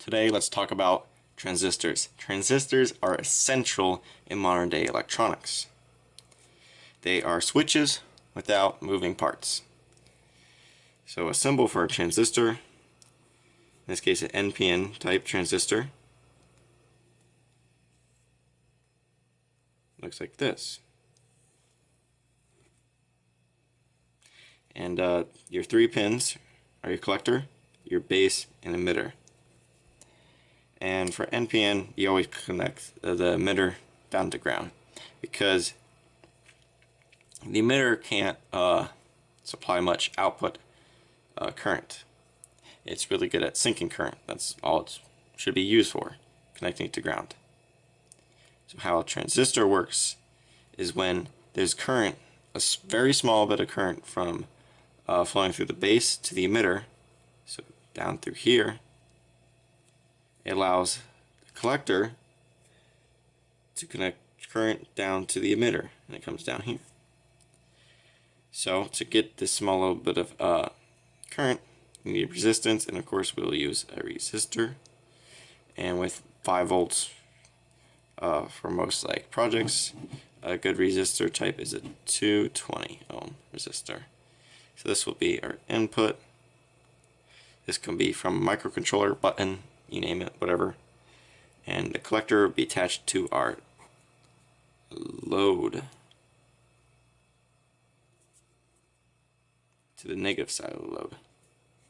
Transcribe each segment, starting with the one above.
Today, let's talk about transistors. Transistors are essential in modern day electronics. They are switches without moving parts. So a symbol for a transistor, in this case an NPN type transistor, looks like this. And your three pins are your collector, your base, and emitter. And for NPN, you always connect the emitter down to ground because the emitter can't supply much output current. It's really good at sinking current. That's all it should be used for, connecting it to ground. So how a transistor works is when there's current, a very small bit of current from flowing through the base to the emitter, so down through here, it allows the collector to connect current down to the emitter, and it comes down here. So to get this small little bit of current, you need resistance, and of course we'll use a resistor. And with 5 volts for most like projects, a good resistor type is a 220 ohm resistor. So this will be our input. This can be from a microcontroller, button, you name it, whatever. And the collector will be attached to our load, to the negative side of the load.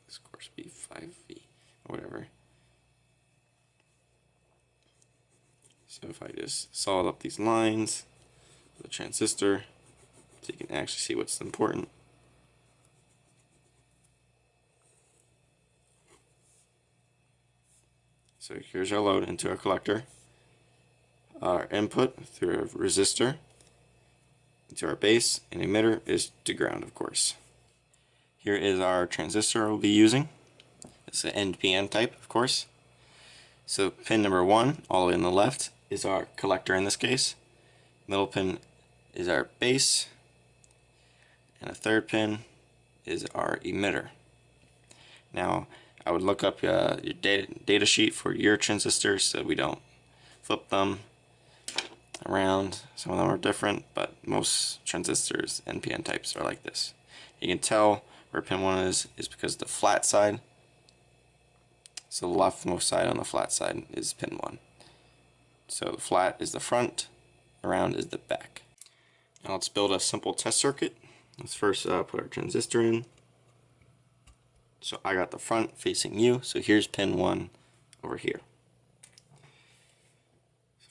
This of course be 5V or whatever. So if I just solid up these lines, the transistor, so you can actually see what's important. So here's our load into our collector, our input through a resistor, into our base, and emitter is to ground, of course. Here is our transistor we'll be using. It's an NPN type, of course. So pin number 1, all the way on the left, is our collector in this case. Middle pin is our base, and the third pin is our emitter. Now, I would look up your data sheet for your transistors so we don't flip them around. Some of them are different, but most transistors, NPN types, are like this. You can tell where pin 1 is because the flat side, so the leftmost side on the flat side is pin 1. So the flat is the front, the round is the back. Now let's build a simple test circuit. Let's first put our transistor in. So I got the front facing you, so here's pin 1 over here.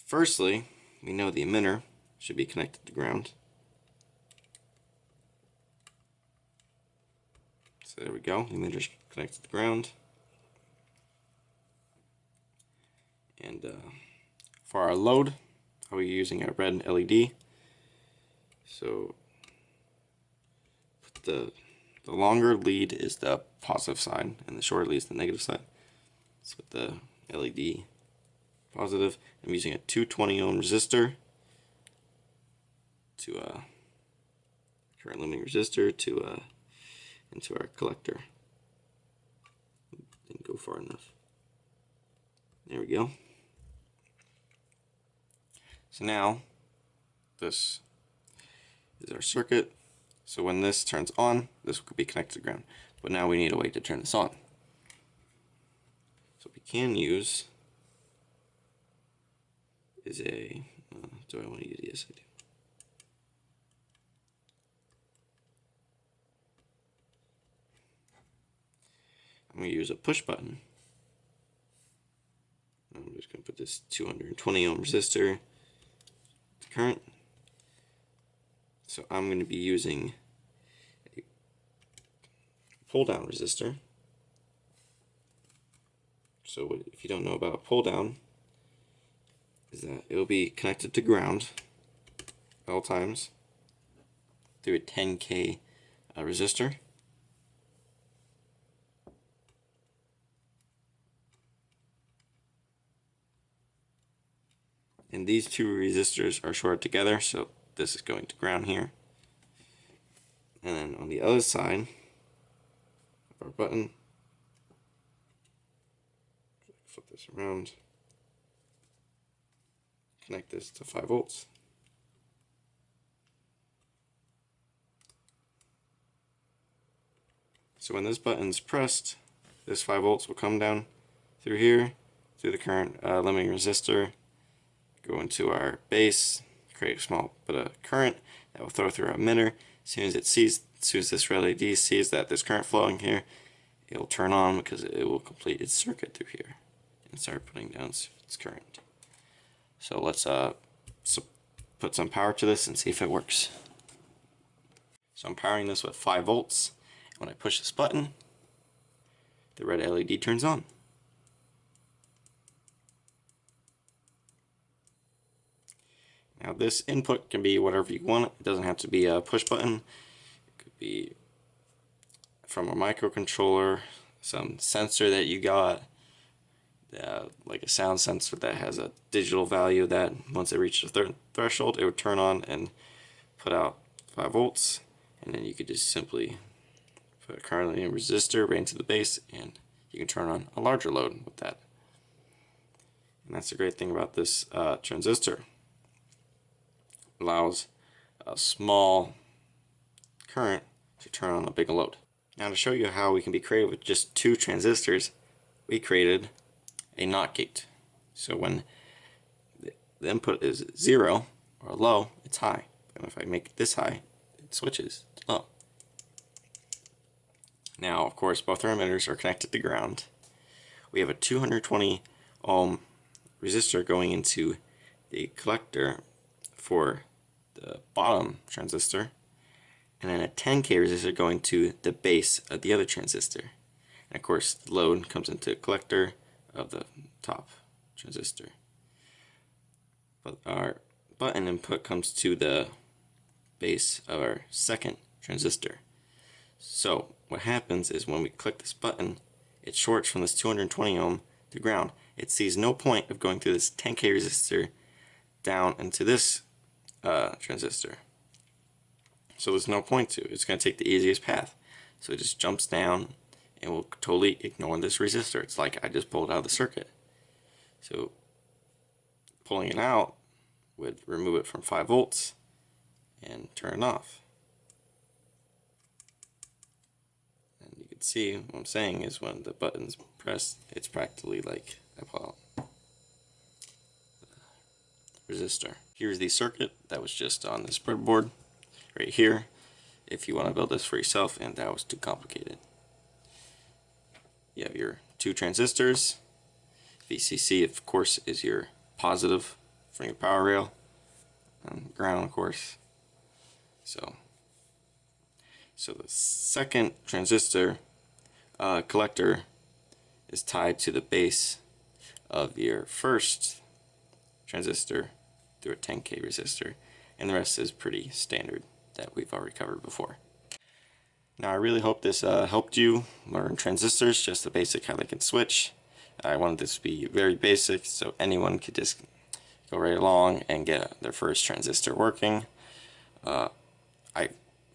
Firstly, we know the emitter should be connected to ground. So there we go, the emitter's connected to ground. And for our load, I'll be using a red LED. So put the longer lead is the positive side, and the shorter lead is the negative side. So with the LED positive, I'm using a 220 ohm resistor to current limiting resistor to into our collector. Didn't go far enough. There we go. So now this is our circuit. So when this turns on, this could be connected to ground. But now we need a way to turn this on. So what we can use is a, do I want to use, yes I do. I'm going to use a push button. I'm just going to put this 220 ohm resistor to current. So I'm going to be using a pull down resistor. So if you don't know about pull down, is that it will be connected to ground at all times through a 10K resistor. And these two resistors are shorted together, so this is going to ground here. And then on the other side of our button, flip this around, connect this to 5 volts. So when this button's pressed, this 5 volts will come down through here, through the current limiting resistor, go into our base, create a small bit of current that will throw through our emitter. As soon as this LED sees that there's current flowing here, it'll turn on because it will complete its circuit through here and start putting down its current. So let's put some power to this and see if it works. So I'm powering this with 5 volts. When I push this button, the red LED turns on. Now this input can be whatever you want. It doesn't have to be a push button. It could be from a microcontroller, some sensor that you got, like a sound sensor that has a digital value that once it reaches a threshold, it would turn on and put out 5 volts, and then you could just simply put a current limiting resistor right into the base, and you can turn on a larger load with that. And that's the great thing about this transistor. It allows a small current to turn on a big load. Now to show you how we can be creative with just 2 transistors, we created a NOT gate. So when the input is 0 or low, it's high. And if I make it this high, it switches to low. Now, of course, both our emitters are connected to ground. We have a 220 ohm resistor going into the collector for the bottom transistor, and then a 10K resistor going to the base of the other transistor. And of course, the load comes into the collector of the top transistor. But our button input comes to the base of our second transistor. So what happens is when we click this button, it shorts from this 220 ohm to ground. It sees no point of going through this 10K resistor down into this transistor. So there's no point to it. It's going to take the easiest path. So it just jumps down and will totally ignore this resistor. It's like I just pulled it out of the circuit. So pulling it out would remove it from 5 volts and turn it off. And you can see what I'm saying is when the button's pressed, it's practically like I pull out the resistor. Here's the circuit that was just on this breadboard right here, if you want to build this for yourself and that was too complicated. You have your 2 transistors. VCC, of course, is your positive from your power rail, and ground, of course. So the second transistor collector is tied to the base of your first transistor through a 10K resistor, and the rest is pretty standard that we've already covered before. Now I really hope this helped you learn transistors, just the basic how they can switch. I wanted this to be very basic so anyone could just go right along and get their first transistor working. I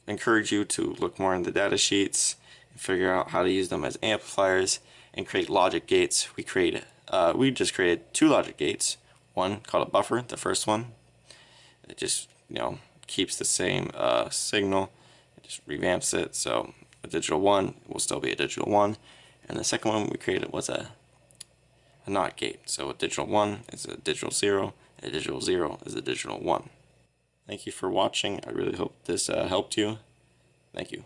encourage you to look more in the data sheets and figure out how to use them as amplifiers and create logic gates. We just created 2 logic gates. One called a buffer, the first one. It just keeps the same signal. It just revamps it, so a digital 1 will still be a digital 1. And the second one we created was a NOT gate. So a digital 1 is a digital 0, and a digital 0 is a digital 1. Thank you for watching. I really hope this helped you. Thank you.